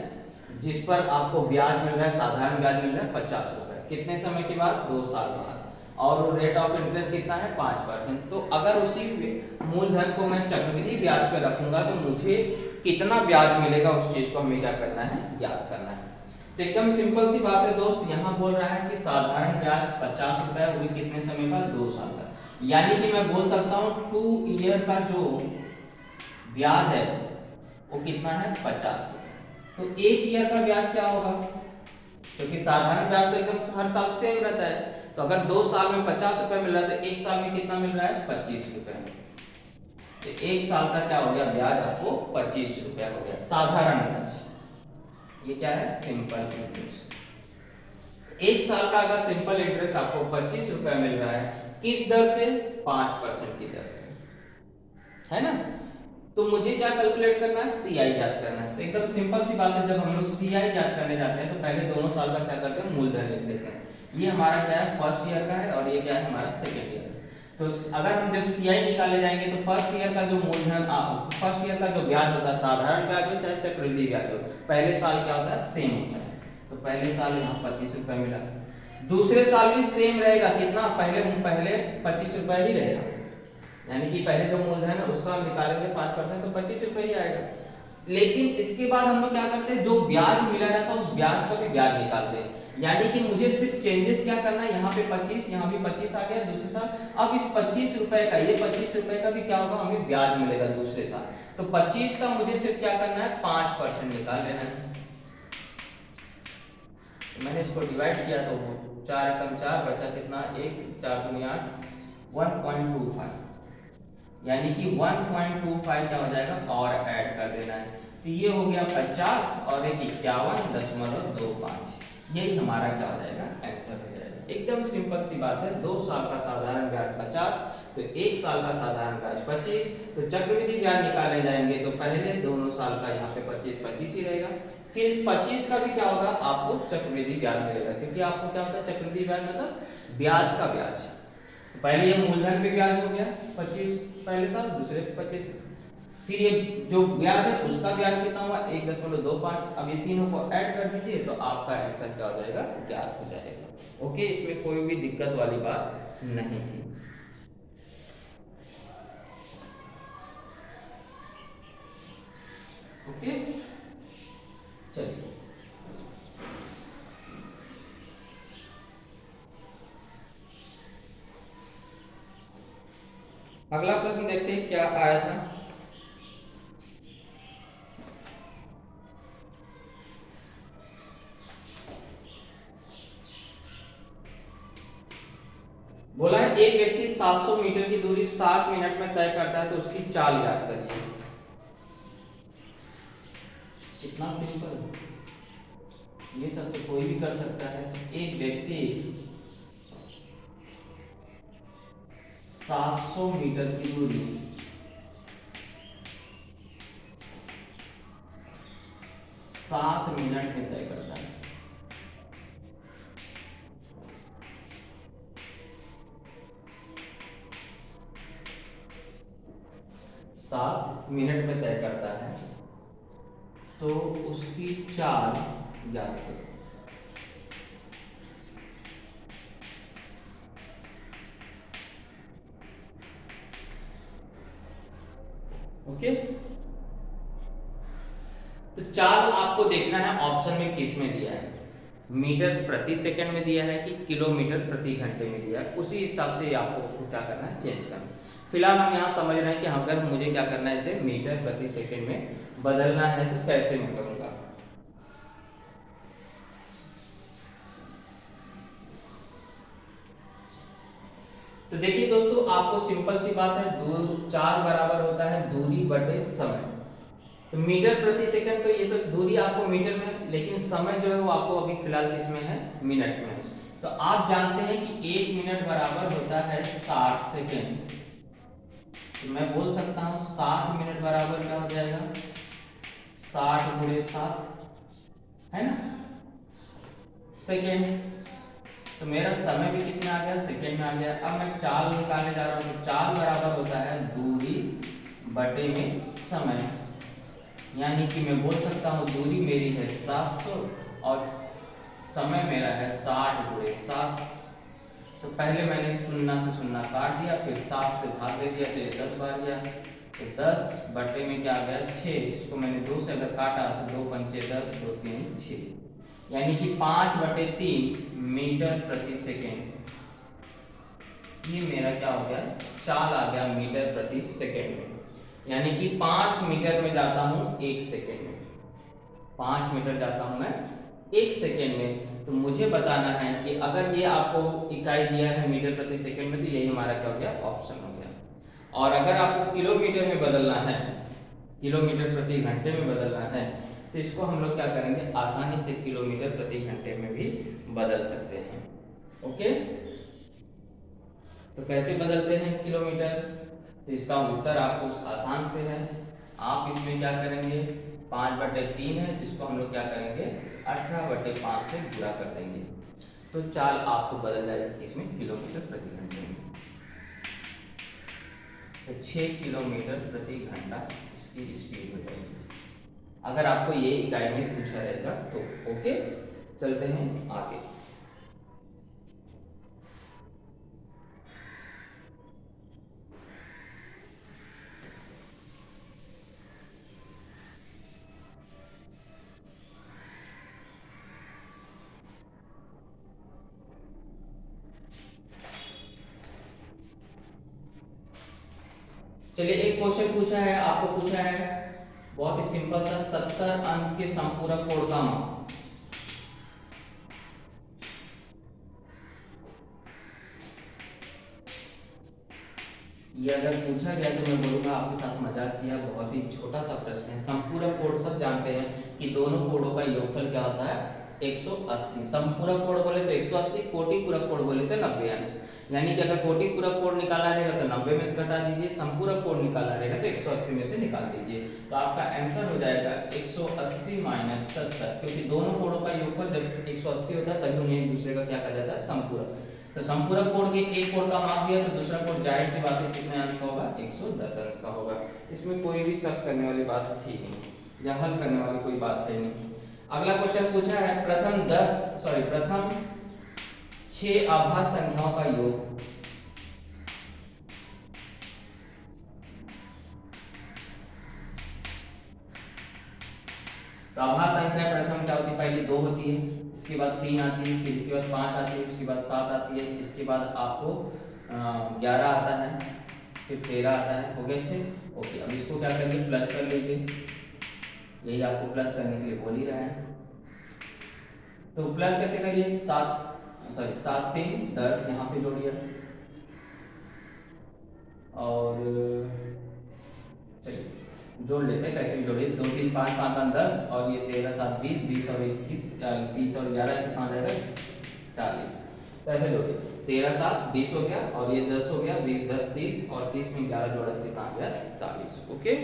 Speaker 1: जिस पर आपको ब्याज मिल रहा है, साधारण ब्याज मिल रहा है 50 रुपए, कितने समय के बाद, 2 साल बाद, और रेट ऑफ इंटरेस्ट कितना है, 5%। तो अगर उसी मूलधन को मैं चक्रवृद्धि ब्याज पर रखूंगा तो मुझे कितना ब्याज मिलेगा, उस चीज को हमें क्या करना है, याद करना है। तो एकदम सिंपल सी बात है दोस्त, यहाँ बोल रहा है कि साधारण ब्याज 50 रुपए, वो भी कितने समय का, 2 साल का। यानी कि मैं बोल सकता हूँ 2 ईयर का जो ब्याज है वो कितना है, 50 रुपए। तो 1 ईयर का ब्याज क्या होगा, क्योंकि साधारण ब्याज तो एकदम हर साल सेम रहता है। तो अगर 2 साल में 50 रुपए मिल रहा है तो 1 साल में कितना मिल रहा है, 25 रुपए। तो 1 साल का क्या हो गया, ब्याज आपको 25 रुपया हो गया, साधारण ब्याज। ये क्या है, सिंपल इंटरेस्ट। 1 साल का अगर सिंपल इंटरेस्ट आपको 25 रुपया मिल रहा है, किस दर से, 5% की दर से, है ना। तो मुझे क्या कैलकुलेट करना है, CI ज्ञात करना है। तो एकदम सिंपल सी बात है, जब हम लोग CI ज्ञात करने जाते हैं तो पहले दोनों साल का क्या करते हैं, मूलधन लिख लेते हैं। ये हमारा क्या है, फर्स्ट ईयर का है और ये क्या है, हमारा सेकेंड ईयर। तो अगर हम जब CI निकाले जाएंगे तो फर्स्ट ईयर का जो मूलधन, फर्स्ट ईयर का जो ब्याज होता है, साधारण ब्याज हो चाहे चक्रवृद्धि ब्याज हो, पहले साल क्या होता है, सेम होता है। तो पहले साल यहाँ 25 रुपए मिला, दूसरे साल भी सेम रहेगा, कितना, पहले 25 रुपए ही रहेगा। यानी कि पहले जो मूलधन है उसका हम निकालेंगे 5%, तो 25 रुपए ही आएगा। लेकिन इसके बाद हम लोग क्या करते हैं, जो ब्याज मिला रहता है उस ब्याज का भी ब्याज निकालते हैं। यानी कि मुझे सिर्फ चेंजेस क्या करना है, यहाँ पे 25, यहाँ भी 25 आ गया दूसरे साल। अब इस 25 रुपए का, ये 25 रुपए का भी क्या होगा, हमें ब्याज मिलेगा दूसरे साल। तो 25 का मुझे सिर्फ क्या करना है, 5% निकाल लेना है। तो मैंने इसको डिवाइड किया तो 4 एकम 4 बचा कितना, 1 4 दूनी 8, 1.25, यानी कि 1.25 क्या हो जाएगा, और ऐड कर देना है। तो ये हो गया 50 और एक 51.25, यही हमारा क्या हो जाएगा, आंसर हो जाएगा। एकदम सिंपल सी बात है, 2 साल का साधारण ब्याज 50, तो 1 साल का साधारण ब्याज 25। तो चक्रवृद्धि ब्याज निकालने जाएंगे तो पहले दोनों साल का यहाँ पे 25 ही रहेगा, फिर इस 25 का भी क्या होगा, आपको चक्रवृद्धि ब्याज मिलेगा। क्योंकि आपको क्या होता है, चक्रवृद्धि ब्याज मतलब ब्याज का ब्याज। पहले ये मूलधन पे ब्याज हो गया 25 पहले साल, दूसरे 25 फिर ये जो ब्याज है उसका ब्याज कितना हुआ 1.25। अब ये तीनों को ऐड कर दीजिए तो आपका आंसर क्या हो जाएगा, ज्ञात हो जाएगा। ओके, इसमें कोई भी दिक्कत वाली बात नहीं थी। ओके, चलिए अगला प्रश्न देखते हैं क्या आया था। बोला है एक व्यक्ति 700 मीटर की दूरी 7 मिनट में तय करता है तो उसकी चाल याद करिए। कितना सिंपल, ये सब तो कोई भी कर सकता है। एक व्यक्ति 700 मीटर की दूरी 7 मिनट में तय करता है। सात मिनट में तय करता है तो उसकी चाल याद करो। ओके, तो चाल आपको देखना है ऑप्शन में किस में दिया है, मीटर प्रति सेकंड में दिया है कि किलोमीटर प्रति घंटे में दिया है, उसी हिसाब से आपको उसको क्या करना है, चेंज करना है। फिलहाल हम यहाँ समझ रहे हैं कि अगर मुझे क्या करना है, इसे मीटर प्रति सेकंड में बदलना है तो कैसे मैं करूंगा। तो देखिए दोस्तों, आपको सिंपल सी बात है, चार बराबर होता है दूरी बटे समय। तो मीटर प्रति सेकंड, तो ये तो दूरी आपको मीटर में है, लेकिन समय जो है वो आपको अभी फिलहाल किस में है, मिनट में है। तो आप जानते हैं कि 1 मिनट बराबर होता है 60 सेकंड। तो मैं बोल सकता हूँ 7 मिनट बराबर क्या हो जाएगा, 60 गुणे 7, है ना, सेकंड। तो मेरा समय भी किस में आ गया, सेकंड में आ गया। अब मैं चाल निकालने जा रहा हूँ, तो चाल बराबर होता है दूरी बटे में समय, यानी कि मैं बोल सकता हूँ दूरी मेरी है 700 और समय मेरा है 60 गुणे 7। तो पहले मैंने 0 से 0 काट दिया, फिर 7 से भाग दे दिया, तो ये 10 बार गया, तो 10 बटे में क्या आ गया 6। इसको मैंने 2 से अगर काटा तो 2 पंचे 10, 2 3 6, यानी कि 5/3 मीटर प्रति सेकेंड। ये मेरा क्या हो गया, चाल आ गया मीटर प्रति सेकेंड में, यानी कि 5 मीटर में जाता हूं 1 सेकेंड में, 5 मीटर जाता हूं मैं 1 सेकेंड में। तो मुझे बताना है कि अगर ये आपको इकाई दिया है मीटर प्रति सेकेंड में, तो यही हमारा क्या हो गया, ऑप्शन हो गया। और अगर आपको किलोमीटर में बदलना है, किलोमीटर प्रति घंटे में बदलना है, तो इसको हम लोग क्या करेंगे, आसानी से किलोमीटर प्रति घंटे में भी बदल सकते हैं। ओके, तो कैसे बदलते हैं किलोमीटर, तो इसका उत्तर आपको आसान से है। आप इसमें क्या करेंगे, 5/3 है, जिसको हम लोग क्या करेंगे 18/5 से गुणा कर देंगे, तो चाल आपको बदल जाएगी इसमें किलोमीटर प्रति घंटे में। तो 6 किलोमीटर प्रति घंटा इसकी स्पीड हो जाएगी। अगर आपको ये इकाई में पूछा रहेगा तो। ओके, चलते हैं आगे। चलिए, एक क्वेश्चन पूछा है, आपको पूछा है बहुत ही सिंपल सा, 70 अंश के संपूरक कोण का मान। ये अगर पूछा गया तो मैं बोलूंगा आपके साथ मजाक किया, बहुत ही छोटा सा प्रश्न है। संपूरक कोण सब जानते हैं कि दोनों कोणों का योगफल क्या होता है, 180। संपूरक कोण बोले तो 180, कोटि पूरक कोण बोले तो 90 अंश। यानी कि अगर कोटि पूरक कोण निकाला रहेगा तो 90 में से घटा दीजिए, संपूरक कोण निकाला रहेगा तो 180 में से निकाल दीजिए। तो आपका आंसर हो जाएगा 180 - 70, क्योंकि दोनों कोणों का योगफल जब 180 होता है तभी उन्हें एक दूसरे का क्या कहा जाता है, संपूरक। तो संपूरक कोण के एक कोण का माप दिया तो दूसरा कोण जाहिर सी बात है कितने अंश का होगा, 110 अंश का होगा। इसमें कोई भी शक करने वाली बात थी नहीं या हल करने वाली कोई बात है नहीं। अगला क्वेश्चन पूछा है प्रथम 6 आभाज्य संख्याओं का योग। तो आभाज्य संख्या प्रथम क्या होती है, पहले 2 होती है, इसके बाद 3 आती है, फिर इसके बाद 5 आती है, उसके बाद 7 आती है, इसके बाद आपको 11 आता है, फिर 13 आता है, हो गया 6। ओके, अब इसको क्या करेंगे, प्लस कर लीजिए, यही आपको प्लस करने के लिए बोल ही रहा है। तो प्लस कैसे करिए, 7 3 10 यहाँ पे जोड़िए, और चलिए जोड़ लेते हैं, कैसे भी जोड़िए, 2 3 5 5 5 10 और ये 13 7 20 20 और 21 30 और 11 कितना आ जाएगा, 40। तो ऐसे जोड़िए, 13 7 20 हो गया, और ये 10 हो गया, 20 10 30 और 30 में 11 जोड़ा तो कितना आ गया, 40। ओके,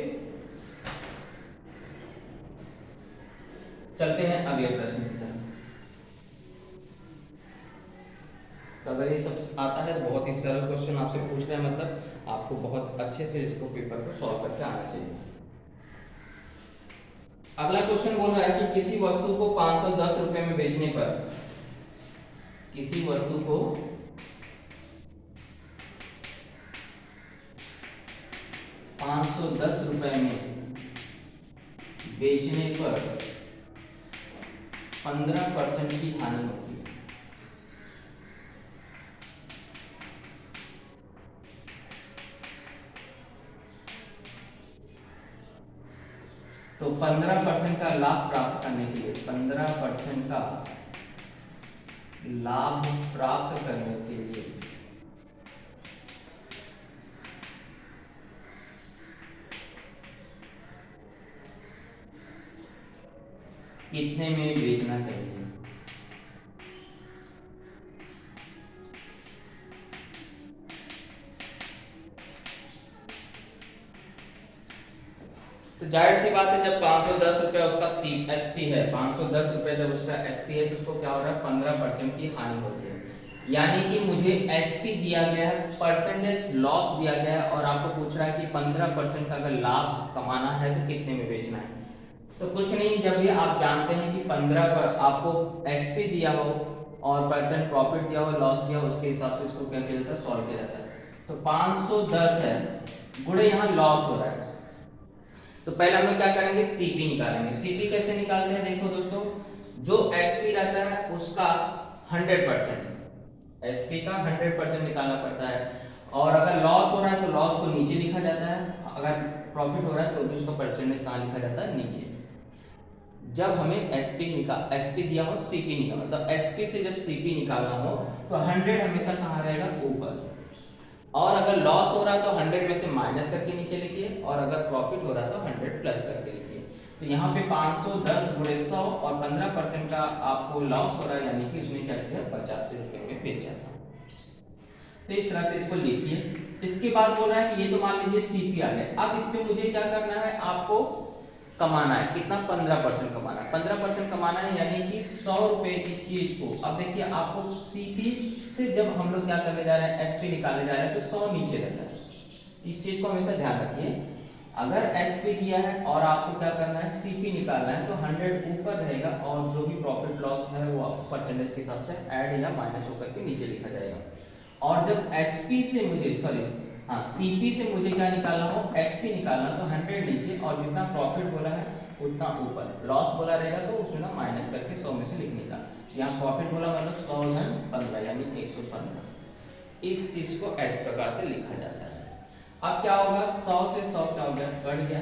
Speaker 1: चलते हैं अगले प्रश्न की तरफ। तो अगर ये सब आता है तो बहुत ही सरल क्वेश्चन आपसे पूछ रहे हैं, मतलब आपको बहुत अच्छे से इसको पेपर को सॉल्व करके आना चाहिए। अगला क्वेश्चन बोल रहा है कि किसी वस्तु को 510 रुपए में बेचने पर, किसी वस्तु को 510 रुपए में बेचने पर 15% की हानि होती है। तो 15% का लाभ प्राप्त करने के लिए, 15% का लाभ प्राप्त करने के लिए कितने में बेचना चाहिए। तो जाहिर सी बात है, जब 510 रुपए उसका एसपी है, 510 रुपए जब उसका एसपी है तो उसको क्या हो रहा है, 15% की हानि हो रही है। यानी कि मुझे एसपी दिया गया है, परसेंटेज लॉस दिया गया है, और आपको पूछ रहा है कि 15% का अगर लाभ कमाना है तो कितने में बेचना है। तो कुछ नहीं, जब भी आप जानते हैं कि 15 पर आपको एसपी दिया हो और परसेंट प्रॉफिट दिया हो, लॉस दिया हो, उसके हिसाब से इसको क्या किया जाता है, सॉल्व किया जाता है। तो 510 है गुणे यहाँ लॉस हो रहा है, तो पहले हम लोग क्या करेंगे, सीपी निकालेंगे। सीपी कैसे निकालते हैं, देखो दोस्तों, जो एसपी रहता है उसका 100%, एसपी का 100% निकालना पड़ता है, और अगर लॉस हो रहा है तो लॉस को नीचे लिखा जाता है, अगर प्रॉफिट हो रहा है तो भी उसका परसेंटेज कहाँ लिखा जाता है, नीचे। जब हमें एसपी दिया हो, सीपी निकालना, मतलब एसपी से जब सीपी निकालना हो तो 100 हमेशा कहाँ रहेगा, ऊपर, और अगर लॉस हो रहा है तो 100 में से माइनस करके नीचे लिखिए, और अगर प्रॉफिट हो रहा है तो 100 प्लस करके लिखिए। तो यहाँ पे 510 गुणे 100 और 15% का आपको लॉस हो रहा है, यानी कि उसने क्या किया, 85 रुपए में बेचा था। तो इस तरह से इसको लिखिए। इसके बाद बोल रहा है कि ये तो मान लीजिए सीपी आ गया, अब इस पे मुझे क्या करना है, आपको कमाना है कितना, 15% कमाना है, 15% कमाना है, यानी कि 100 रुपए की चीज को, अब देखिए आपको सीपी से जब हम लोग क्या करने जा रहे हैं, एसपी निकालने जा रहे हैं, तो 100 नीचे रहता है। इस चीज को हमेशा ध्यान रखिए, अगर एसपी दिया है और आपको क्या करना है, सीपी निकालना है, तो 100 ऊपर रहेगा, और जो भी प्रॉफिट लॉस है वो आपको परसेंटेज के हिसाब से ऐड या माइनस होकर के नीचे लिखा जाएगा। और जब एसपी से मुझे सीपी से मुझे क्या निकालना हो, एसपी निकालना, तो 100 नीचे, और जितना प्रॉफिट बोला है उतना ऊपर, लॉस बोला रहेगा तो उसमें ना माइनस करके 100 में से लिखने का। यहाँ प्रॉफिट बोला मतलब 100 धन 15 यानी 115। इस चीज को इस प्रकार से लिखा जाता है। अब क्या होगा, 100 से 100 क्या हो गया, कट गया,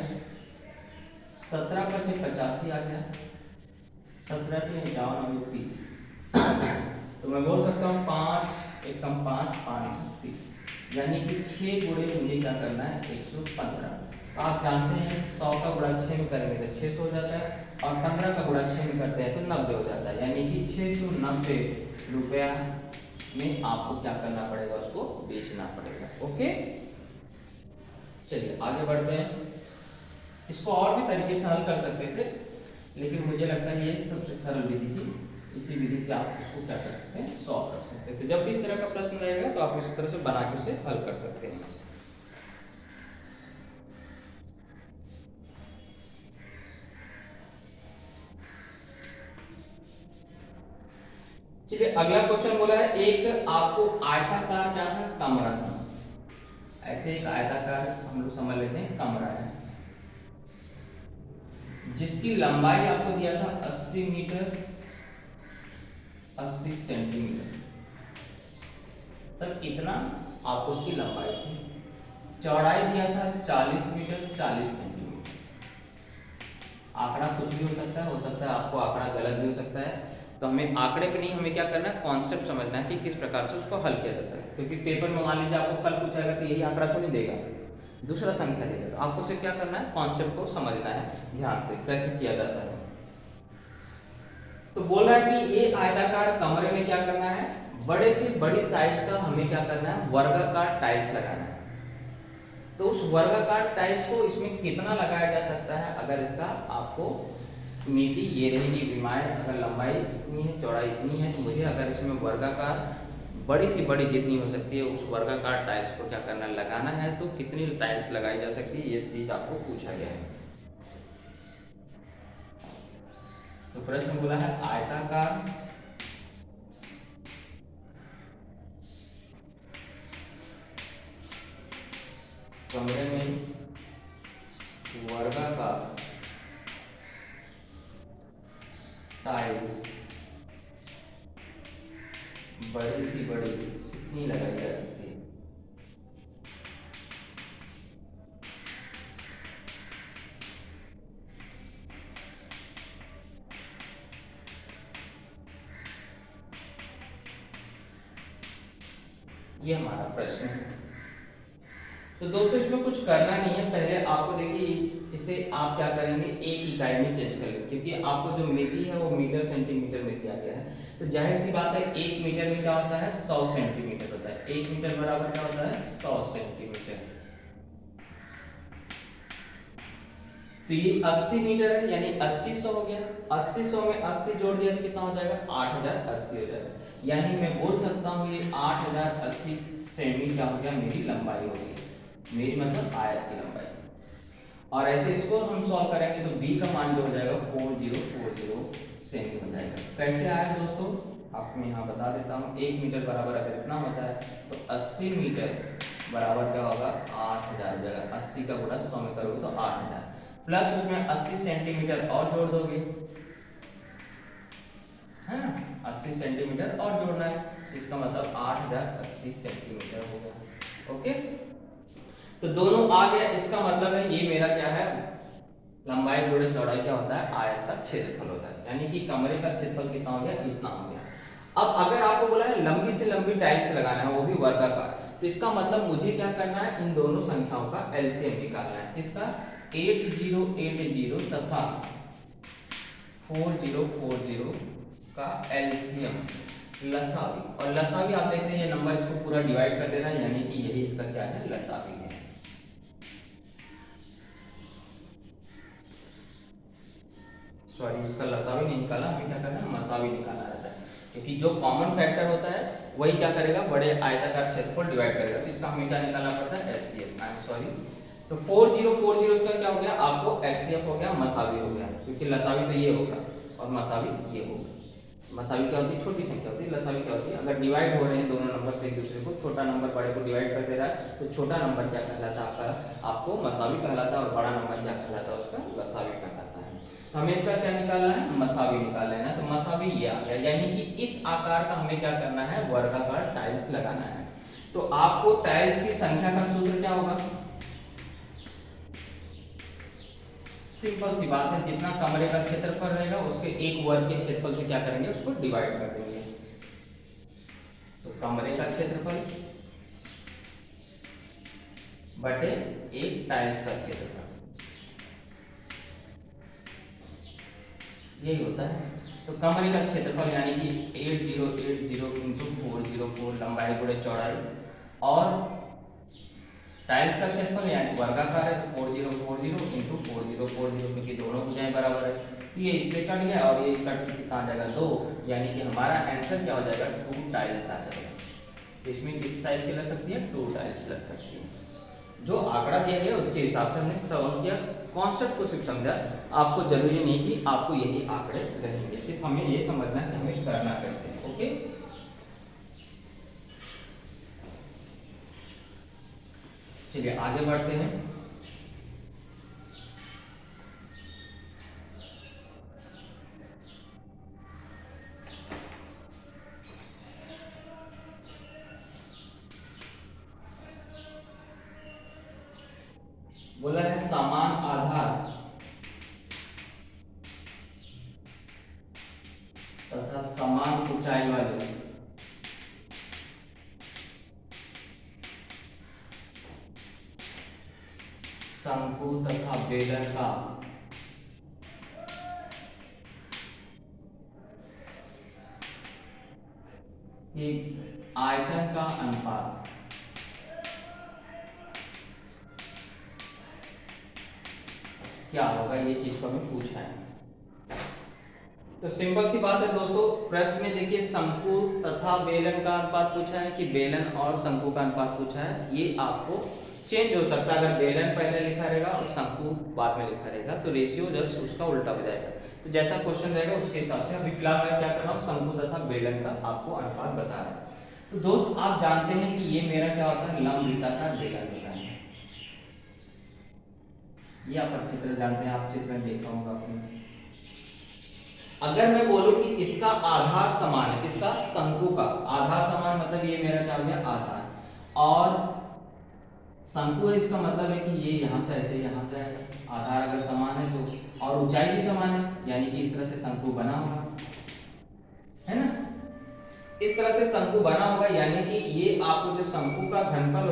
Speaker 1: 17 पचे 85 आ गया, 17 के 51 30। तो मैं बोल सकता हूँ 5 एकम 5 5 30, यानी कि 6 गुणे मुझे क्या करना है, 115। आप जानते हैं 100 का गुणा 6 में करेंगे तो 600 हो जाता है, और 15 का गुणा 6 में करते हैं तो 90 हो जाता है, यानी कि 690 रुपया में आपको क्या करना पड़ेगा, उसको बेचना पड़ेगा। ओके, चलिए आगे बढ़ते हैं। इसको और भी तरीके से हल कर सकते थे, लेकिन मुझे लगता है ये सबसे सरल विधि थी, इसी विधि से आप उसको क्या कर सकते हैं, सॉल्व कर सकते हैं। तो जब भी इस तरह का प्रश्न रहेगा तो आप इस तरह से बना के उसे हल कर सकते हैं। चलिए अगला क्वेश्चन बोला है, एक आपको आयताकार क्या है, कमरा है। ऐसे एक आयताकार हम लोग समझ लेते हैं कमरा है, जिसकी लंबाई आपको दिया था 80 मीटर 80 सेंटीमीटर तक, इतना आपको उसकी लंबाई थी। चौड़ाई दिया था 40 मीटर 40 सेंटीमीटर। आंकड़ा कुछ भी हो सकता है आपको आंकड़ा गलत भी हो सकता है। तो हमें आंकड़े पे नहीं, हमें क्या करना है, कॉन्सेप्ट समझना है कि किस प्रकार से उसको हल किया जाता है। क्योंकि पेपर में मान लीजिए आपको कल पूछाएगा तो यही आंकड़ा तो नहीं देगा, दूसरा संख्या देगा। तो आपको उसे क्या करना है, कॉन्सेप्ट को समझना है ध्यान से कैसे किया जाता है। तो बोल रहा है कि ये आयताकार कमरे में क्या करना है, बड़े से बड़ी साइज का हमें क्या करना है, वर्गाकार टाइल्स लगाना है। तो उस वर्गाकार टाइल्स को इसमें कितना लगाया जा सकता है, अगर इसका आपको मिति ये रहेगी, विमाएं अगर लंबाई इतनी है चौड़ाई इतनी है, तो मुझे अगर इसमें वर्गाकार बड़ी से बड़ी जितनी हो सकती है उस वर्गाकार टाइल्स को क्या करना है, लगाना है। तो कितनी टाइल्स लगाई जा सकती है, ये चीज आपको पूछा गया है। तो प्रश्न बोला है आयताकार कमरे में वर्गाकार टाइल्स बड़ी सी बड़ी कितनी लगाई जा सकती है। ये हमारा प्रश्न है। तो दोस्तों इसमें कुछ करना नहीं है, पहले आपको देखिए इसे आप क्या करेंगे, एक इकाई में चेंज कर लेंगे, क्योंकि आपको जो मिति है वो मीटर सेंटीमीटर में दिया गया है। तो जाहिर सी बात है 1 मीटर में क्या होता है, 100 सेंटीमीटर होता है। 1 मीटर बराबर क्या होता है, 100 सेंटीमीटर। तो ये 80 मीटर है, यानी 80 100 हो गया। 80 100 में 80 जोड़ दिया तो कितना हो जाएगा, 8080 हो जाएगा। यानी मैं बोल सकता हूँ ये 8080 सेमी क्या हो गया, मेरी लंबाई हो गई, मेरी मतलब आयत की लंबाई। और ऐसे इसको हम सॉल्व करेंगे तो b का मान जो हो जाएगा 4040 सेमी हो जाएगा। कैसे आया दोस्तों, आपको मैं यहाँ बता देता हूँ। 1 मीटर बराबर अगर इतना होता है तो 80 मीटर बराबर क्या होगा, 8000 हो जाएगा। 80 का गुणा 100 में करोगे तो 8000, प्लस उसमें 80 सेंटीमीटर और जोड़ दोगे, है ना, 80 सेंटीमीटर और जोड़ना है, इसका मतलब 8080 सेंटीमीटर हो गया। ओके, तो दोनों आ गया। इसका मतलब है ये मेरा क्या है, लंबाई गुणे चौड़ाई क्या होता है, आयत का क्षेत्रफल होता है। यानी कि कमरे का क्षेत्रफल कितना हो गया, इतना हो गया। अब अगर आपको बोला है लंबी से लंबी टाइल्स लगाना है, वो भी वर्गाकार, तो इसका मतलब मुझे क्या करना है, इन दोनों संख्याओं का एलसीएम निकालना है। किसका, 8080 तथा 4040 का एलसीएम, लसावी। और लसावी आप देख रहे हैं ये नंबर, इसको पूरा डिवाइड कर देना, यानी कि यही इसका क्या है, लसावी है। सॉरी, इसका लसावी नहीं निकाला, हमें क्या करना है, मसावी निकालना रहता है। क्योंकि जो कॉमन फैक्टर होता है वही क्या करेगा, बड़े आयताकार क्षेत्र को डिवाइड करेगा। तो इसका हमें क्या निकालना पड़ता है, एचसीएफ। आई एम सॉरी, तो 4040 इसका क्या हो गया, आपको एचसीएफ हो गया, मसावी हो गया। क्योंकि लसावी तो ये होगा और मसावी ये होगा। मसावी क्या होती है, छोटी संख्या होती है। लसावी क्या होती है, अगर डिवाइड हो रहे हैं दोनों नंबर से एक दूसरे को, छोटा नंबर बड़े को डिवाइड कर दे रहा है, तो छोटा नंबर क्या कहलाता है आपका, आपको मसावी कहलाता है, और बड़ा नंबर क्या कहलाता है, उसका लसावी कहलाता है। तो हमें इसका क्या निकालना है, मसावी निकालना है ना। तो मसावी ये आ गया, यानी कि इस आकार का हमें क्या करना है, वर्गाकार टाइल्स लगाना है। तो आपको टाइल्स की संख्या का सूत्र क्या होगा, सिंपल सी बात है, जितना कमरे का क्षेत्रफल रहेगा उसके एक वर्ग के क्षेत्रफल से क्या करेंगे, उसको डिवाइड कर देंगे। तो कमरे का क्षेत्रफल बटे एक टाइल्स का क्षेत्रफल, यही होता है। तो कमरे का क्षेत्रफल यानी कि 8080 × 404 लंबाई गुणे चौड़ाई, और टाइल्स का क्षेत्रफल यानी वर्गाकार है तो 4040 इंटू 4040, क्योंकि दोनों भुजाएं बराबर है तो ये इससे कट गया और ये कट के कहाँ जाएगा 2, यानी कि हमारा आंसर क्या हो जाएगा 2 टाइल्स आ जाएगा। तो इसमें कितनी साइज की लग सकती है 2 टाइल्स लग सकती है। जो आंकड़ा दिया गया उसके हिसाब से हमने श्रवण किया, कॉन्सेप्ट को सिर्फ समझा। आपको जरूरी नहीं कि आपको यही आंकड़े रहेंगे, सिर्फ हमें ये समझना है कि हमें करना कैसे। ओके, चलिए आगे बढ़ते हैं। बोला है समान आधार तथा समान ऊंचाई वाले शंकु तथा बेलन का आयतन का अनुपात क्या होगा, ये चीज को हमें पूछा है। तो सिंपल सी बात है दोस्तों, प्रश्न में देखिए शंकु तथा बेलन का अनुपात पूछा है कि बेलन और शंकु का अनुपात पूछा है। ये आपको चेंज हो सकता है, अगर बेलन पहले लिखा रहेगा और शंकु बाद में लिखा रहेगा तो रेशियो जस्ट उसका उल्टा हो जाएगा। तो जैसा क्वेश्चन रहेगा उसके हिसाब से अभी फिलहाल मैं क्या कर रहा हूँ, शंकु तथा बेलन का आपको अनुपात बता रहा है। तो दोस्त आप जानते हैं कि ये मेरा क्या होता है, लंब वृत्ताकार बेलन होता है। ये आप अच्छी तरह जानते हैं, आप चित्र में देखा होगा आपने। अगर मैं बोलूं कि इसका आधार समान है, किसका, शंकु का आधार समान, मतलब ये मेरा क्या हो गया आधार, और शंकु है इसका मतलब है कि ये यहां से ऐसे यहां जाएगा। आधार अगर समान है तो, और ऊंचाई भी समान है, यानी कि इस तरह से शंकु बना होगा, है ना। इस तरह से शंकु बना होगा, यानी कि ये आपको जो शंकु का घनफल